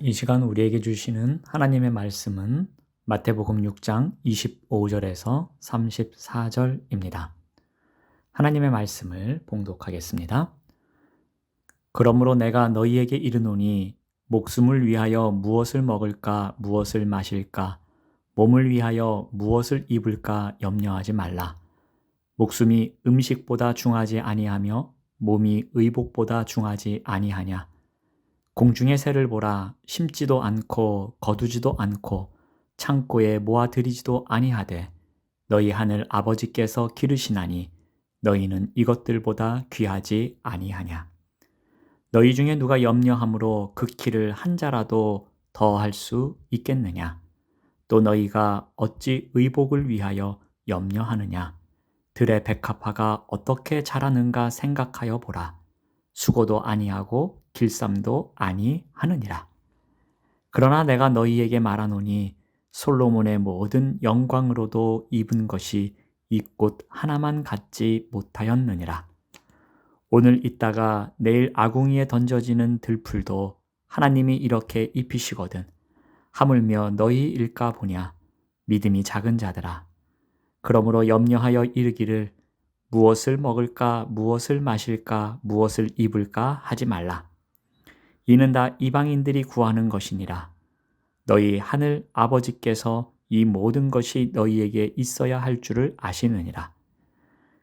이 시간 우리에게 주시는 하나님의 말씀은 마태복음 6장 25절에서 34절입니다. 하나님의 말씀을 봉독하겠습니다. 그러므로 내가 너희에게 이르노니 목숨을 위하여 무엇을 먹을까 무엇을 마실까 몸을 위하여 무엇을 입을까 염려하지 말라. 목숨이 음식보다 중하지 아니하며 몸이 의복보다 중하지 아니하냐. 공중의 새를 보라. 심지도 않고 거두지도 않고 창고에 모아들이지도 아니하되 너희 하늘 아버지께서 기르시나니 너희는 이것들보다 귀하지 아니하냐. 너희 중에 누가 염려함으로 그 키를 한 자라도 더할 수 있겠느냐. 또 너희가 어찌 의복을 위하여 염려하느냐. 들의 백합화가 어떻게 자라는가 생각하여 보라. 수고도 아니하고 길쌈도 아니하느니라. 그러나 내가 너희에게 말하노니 솔로몬의 모든 영광으로도 입은 것이 이 꽃 하나만 갖지 못하였느니라. 오늘 있다가 내일 아궁이에 던져지는 들풀도 하나님이 이렇게 입히시거든. 하물며 너희일까 보냐. 믿음이 작은 자들아. 그러므로 염려하여 이르기를 무엇을 먹을까 무엇을 마실까 무엇을 입을까 하지 말라. 이는 다 이방인들이 구하는 것이니라. 너희 하늘 아버지께서 이 모든 것이 너희에게 있어야 할 줄을 아시느니라.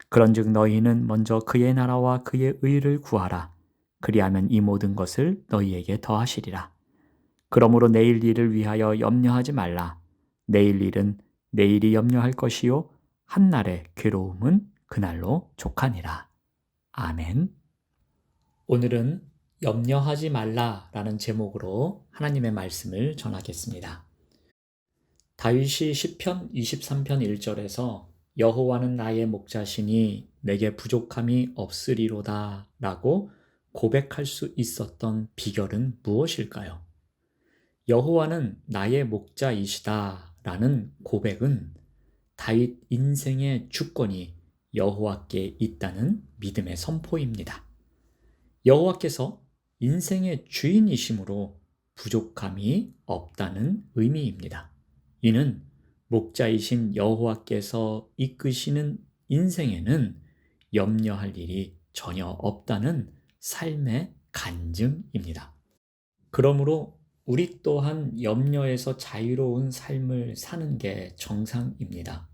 그런즉 너희는 먼저 그의 나라와 그의 의를 구하라. 그리하면 이 모든 것을 너희에게 더하시리라. 그러므로 내일 일을 위하여 염려하지 말라. 내일 일은 내일이 염려할 것이요 한날의 괴로움은 그날로 족하니라. 아멘. 오늘은 염려하지 말라라는 제목으로 하나님의 말씀을 전하겠습니다. 다윗이 시편 23편 1절에서 여호와는 나의 목자시니 내게 부족함이 없으리로다 라고 고백할 수 있었던 비결은 무엇일까요? 여호와는 나의 목자이시다 라는 고백은 다윗 인생의 주권이 여호와께 있다는 믿음의 선포입니다. 여호와께서 인생의 주인이심으로 부족함이 없다는 의미입니다. 이는 목자이신 여호와께서 이끄시는 인생에는 염려할 일이 전혀 없다는 삶의 간증입니다. 그러므로 우리 또한 염려에서 자유로운 삶을 사는 게 정상입니다.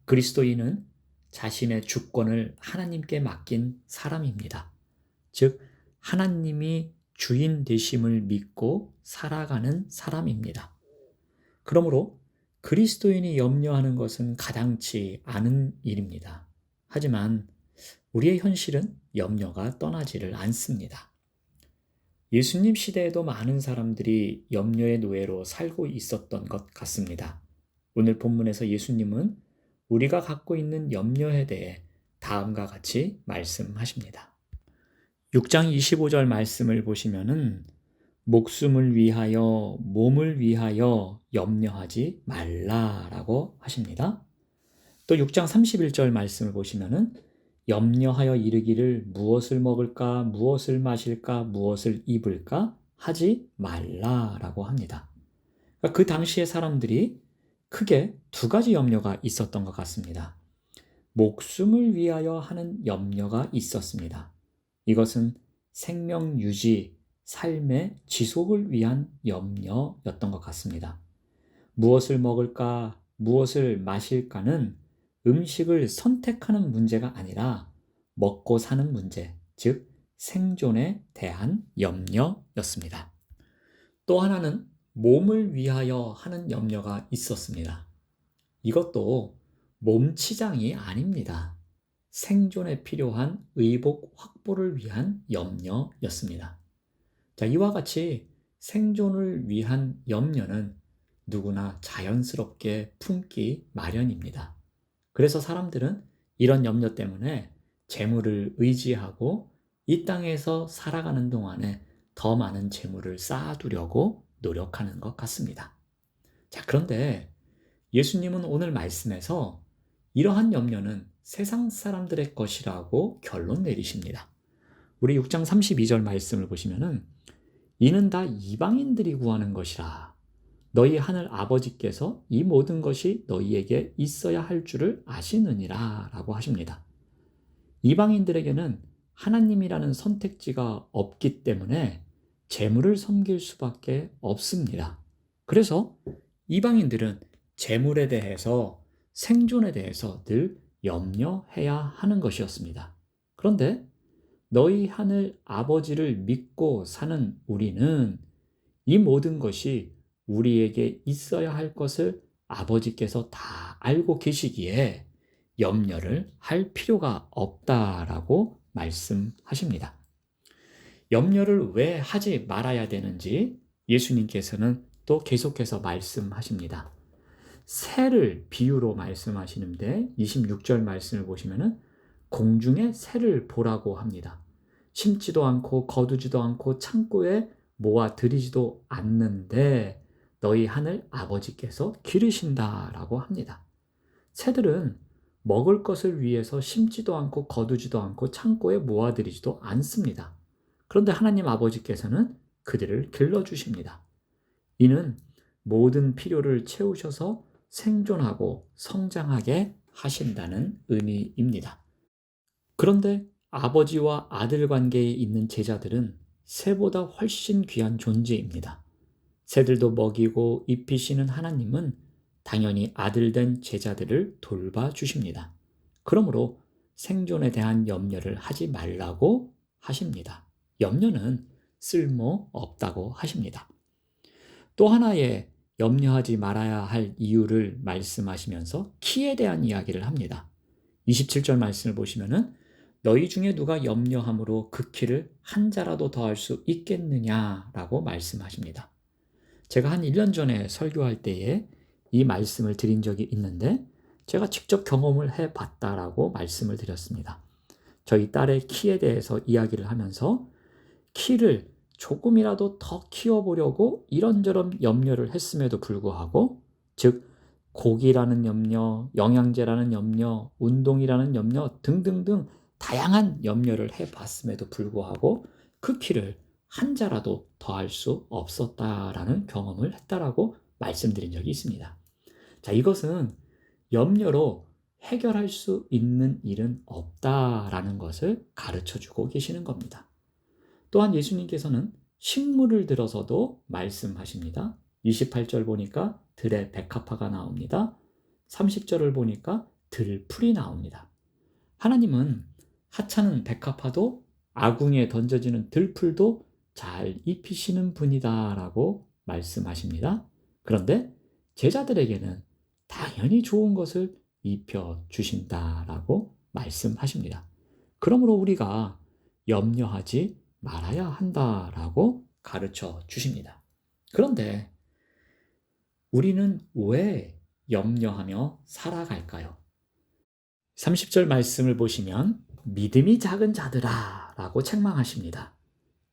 그리스도인은 자신의 주권을 하나님께 맡긴 사람입니다. 즉, 하나님이 주인 되심을 믿고 살아가는 사람입니다. 그러므로 그리스도인이 염려하는 것은 가당치 않은 일입니다. 하지만 우리의 현실은 염려가 떠나지를 않습니다. 예수님 시대에도 많은 사람들이 염려의 노예로 살고 있었던 것 같습니다. 오늘 본문에서 예수님은 우리가 갖고 있는 염려에 대해 다음과 같이 말씀하십니다. 6장 25절 말씀을 보시면은 목숨을 위하여 몸을 위하여 염려하지 말라라고 하십니다. 또 6장 31절 말씀을 보시면은 염려하여 이르기를 무엇을 먹을까 무엇을 마실까 무엇을 입을까 하지 말라라고 합니다. 그러니까 그 당시의 사람들이 크게 두 가지 염려가 있었던 것 같습니다. 목숨을 위하여 하는 염려가 있었습니다. 이것은 생명 유지, 삶의 지속을 위한 염려였던 것 같습니다. 무엇을 먹을까, 무엇을 마실까는 음식을 선택하는 문제가 아니라 먹고 사는 문제, 즉 생존에 대한 염려였습니다. 또 하나는 몸을 위하여 하는 염려가 있었습니다. 이것도 몸치장이 아닙니다. 생존에 필요한 의복 확보를 위한 염려였습니다. 자, 이와 같이 생존을 위한 염려는 누구나 자연스럽게 품기 마련입니다. 그래서 사람들은 이런 염려 때문에 재물을 의지하고 이 땅에서 살아가는 동안에 더 많은 재물을 쌓아두려고 노력하는 것 같습니다. 자, 그런데 예수님은 오늘 말씀에서 이러한 염려는 세상 사람들의 것이라고 결론 내리십니다. 우리 6장 32절 말씀을 보시면은 이는 다 이방인들이 구하는 것이라. 너희 하늘 아버지께서 이 모든 것이 너희에게 있어야 할 줄을 아시느니라 라고 하십니다. 이방인들에게는 하나님이라는 선택지가 없기 때문에 재물을 섬길 수밖에 없습니다. 그래서 이방인들은 재물에 대해서, 생존에 대해서 늘 염려해야 하는 것이었습니다. 그런데 너희 하늘 아버지를 믿고 사는 우리는 이 모든 것이 우리에게 있어야 할 것을 아버지께서 다 알고 계시기에 염려를 할 필요가 없다라고 말씀하십니다. 염려를 왜 하지 말아야 되는지 예수님께서는 또 계속해서 말씀하십니다. 새를 비유로 말씀하시는데 26절 말씀을 보시면은 공중의 새를 보라고 합니다. 심지도 않고 거두지도 않고 창고에 모아 들이지도 않는데 너희 하늘 아버지께서 기르신다라고 합니다. 새들은 먹을 것을 위해서 심지도 않고 거두지도 않고 창고에 모아들이지도 않습니다. 그런데 하나님 아버지께서는 그들을 길러주십니다. 이는 모든 필요를 채우셔서 생존하고 성장하게 하신다는 의미입니다. 그런데 아버지와 아들 관계에 있는 제자들은 새보다 훨씬 귀한 존재입니다. 새들도 먹이고 입히시는 하나님은 당연히 아들된 제자들을 돌봐주십니다. 그러므로 생존에 대한 염려를 하지 말라고 하십니다. 염려는 쓸모 없다고 하십니다. 또 하나의 염려하지 말아야 할 이유를 말씀하시면서 키에 대한 이야기를 합니다. 27절 말씀을 보시면은 너희 중에 누가 염려함으로 그 키를 한 자라도 더할 수 있겠느냐라고 말씀하십니다. 제가 한 1년 전에 설교할 때에 이 말씀을 드린 적이 있는데 제가 직접 경험을 해봤다라고 말씀을 드렸습니다. 저희 딸의 키에 대해서 이야기를 하면서 키를 조금이라도 더 키워보려고 이런저런 염려를 했음에도 불구하고, 즉 고기라는 염려, 영양제라는 염려, 운동이라는 염려 등등등 다양한 염려를 해봤음에도 불구하고 그 키를 한 자라도 더할 수 없었다라는 경험을 했다라고 말씀드린 적이 있습니다. 자, 이것은 염려로 해결할 수 있는 일은 없다라는 것을 가르쳐주고 계시는 겁니다. 또한 예수님께서는 식물을 들어서도 말씀하십니다. 28절 보니까 들에 백합화가 나옵니다. 30절을 보니까 들풀이 나옵니다. 하나님은 하찮은 백합화도 아궁이에 던져지는 들풀도 잘 입히시는 분이다라고 말씀하십니다. 그런데 제자들에게는 당연히 좋은 것을 입혀주신다라고 말씀하십니다. 그러므로 우리가 염려하지 말아야 한다라고 가르쳐 주십니다. 그런데 우리는 왜 염려하며 살아갈까요? 30절 말씀을 보시면 믿음이 작은 자들아 라고 책망하십니다.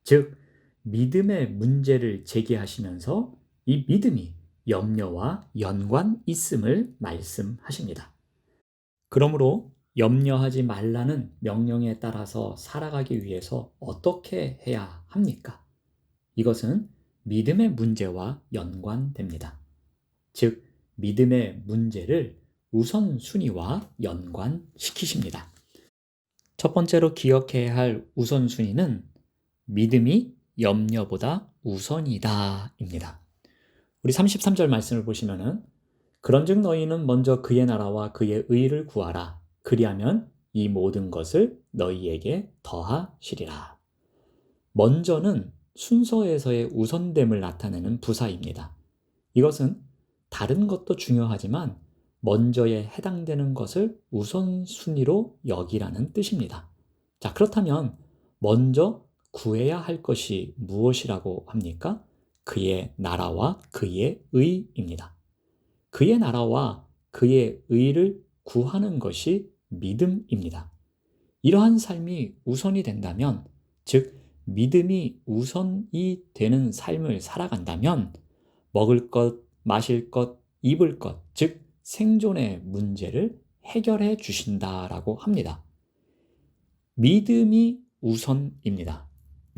즉 믿음의 문제를 제기하시면서 이 믿음이 염려와 연관 있음을 말씀하십니다. 그러므로 염려하지 말라는 명령에 따라서 살아가기 위해서 어떻게 해야 합니까? 이것은 믿음의 문제와 연관됩니다. 즉, 믿음의 문제를 우선순위와 연관시키십니다. 첫 번째로 기억해야 할 우선순위는 믿음이 염려보다 우선이다입니다. 우리 33절 말씀을 보시면은 그런즉 너희는 먼저 그의 나라와 그의 의를 구하라. 그리하면 이 모든 것을 너희에게 더하시리라. 먼저는 순서에서의 우선됨을 나타내는 부사입니다. 이것은 다른 것도 중요하지만 먼저에 해당되는 것을 우선순위로 여기라는 뜻입니다. 자, 그렇다면 먼저 구해야 할 것이 무엇이라고 합니까? 그의 나라와 그의 의입니다. 그의 나라와 그의 의를 구하는 것이 믿음입니다. 이러한 삶이 우선이 된다면, 즉 믿음이 우선이 되는 삶을 살아간다면 먹을 것, 마실 것, 입을 것, 즉 생존의 문제를 해결해 주신다라고 합니다. 믿음이 우선입니다.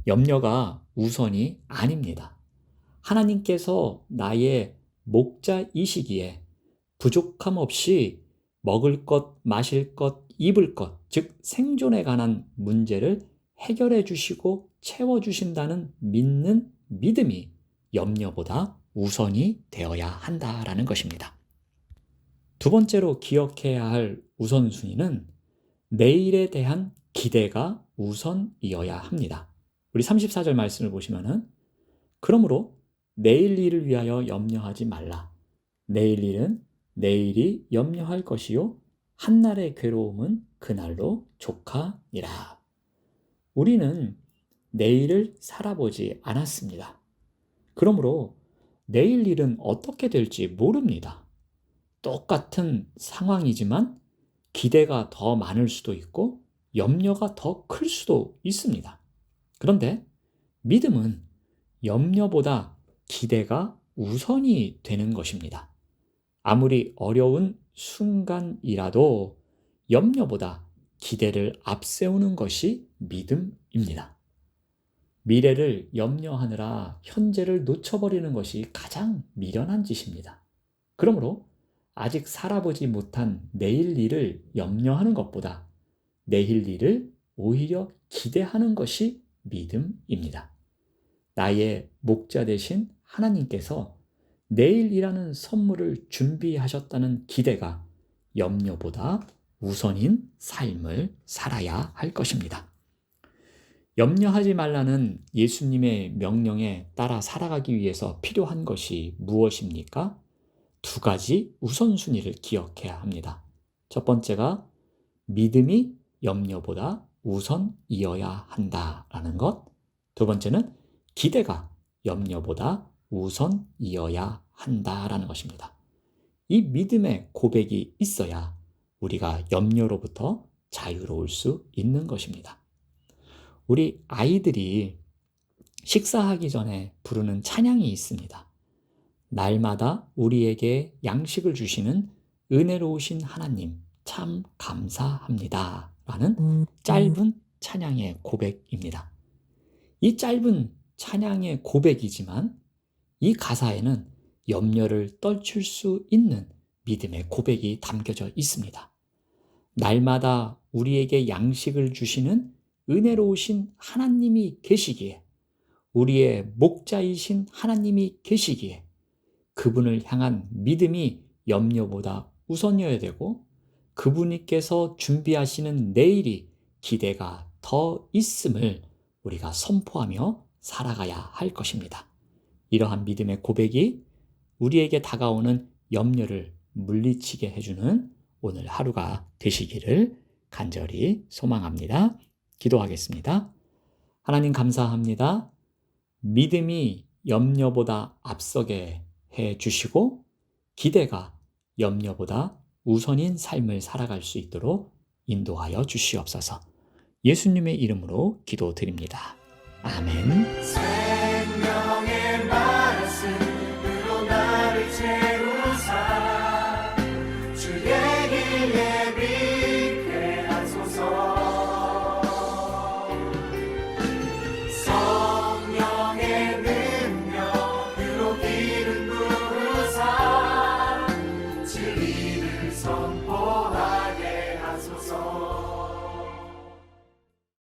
염려가 우선이 아닙니다. 하나님께서 나의 목자이시기에 부족함 없이 먹을 것, 마실 것, 입을 것, 즉 생존에 관한 문제를 해결해 주시고 채워 주신다는 믿는 믿음이 염려보다 우선이 되어야 한다라는 것입니다. 두 번째로 기억해야 할 우선순위는 내일에 대한 기대가 우선이어야 합니다. 우리 34절 말씀을 보시면은 그러므로 내일 일을 위하여 염려하지 말라. 내일 일은 내일이 염려할 것이요 한날의 괴로움은 그날로 족하니라. 우리는 내일을 살아보지 않았습니다. 그러므로 내일 일은 어떻게 될지 모릅니다. 똑같은 상황이지만 기대가 더 많을 수도 있고 염려가 더 클 수도 있습니다. 그런데 믿음은 염려보다 기대가 우선이 되는 것입니다. 아무리 어려운 순간이라도 염려보다 기대를 앞세우는 것이 믿음입니다. 미래를 염려하느라 현재를 놓쳐버리는 것이 가장 미련한 짓입니다. 그러므로 아직 살아보지 못한 내일 일을 염려하는 것보다 내일 일을 오히려 기대하는 것이 믿음입니다. 나의 목자 되신 하나님께서 내일이라는 선물을 준비하셨다는 기대가 염려보다 우선인 삶을 살아야 할 것입니다. 염려하지 말라는 예수님의 명령에 따라 살아가기 위해서 필요한 것이 무엇입니까? 두 가지 우선순위를 기억해야 합니다. 첫 번째가 믿음이 염려보다 우선이어야 한다라는 것. 두 번째는 기대가 염려보다 우선이어야 한다라는 것입니다. 이 믿음의 고백이 있어야 우리가 염려로부터 자유로울 수 있는 것입니다. 우리 아이들이 식사하기 전에 부르는 찬양이 있습니다. 날마다 우리에게 양식을 주시는 은혜로우신 하나님 참 감사합니다 라는 짧은 찬양의 고백입니다. 이 짧은 찬양의 고백이지만 이 가사에는 염려를 떨칠 수 있는 믿음의 고백이 담겨져 있습니다. 날마다 우리에게 양식을 주시는 은혜로우신 하나님이 계시기에, 우리의 목자이신 하나님이 계시기에 그분을 향한 믿음이 염려보다 우선이어야 되고, 그분께서 준비하시는 내일이 기대가 더 있음을 우리가 선포하며 살아가야 할 것입니다. 이러한 믿음의 고백이 우리에게 다가오는 염려를 물리치게 해주는 오늘 하루가 되시기를 간절히 소망합니다. 기도하겠습니다. 하나님 감사합니다. 믿음이 염려보다 앞서게 해주시고 기대가 염려보다 우선인 삶을 살아갈 수 있도록 인도하여 주시옵소서. 예수님의 이름으로 기도드립니다. 아멘. 생명의 말씀으로 나를 채우사 주의 길 예비케 하소서. 성령의 능력으로 기름 부으사 진리를 선포하게 하소서.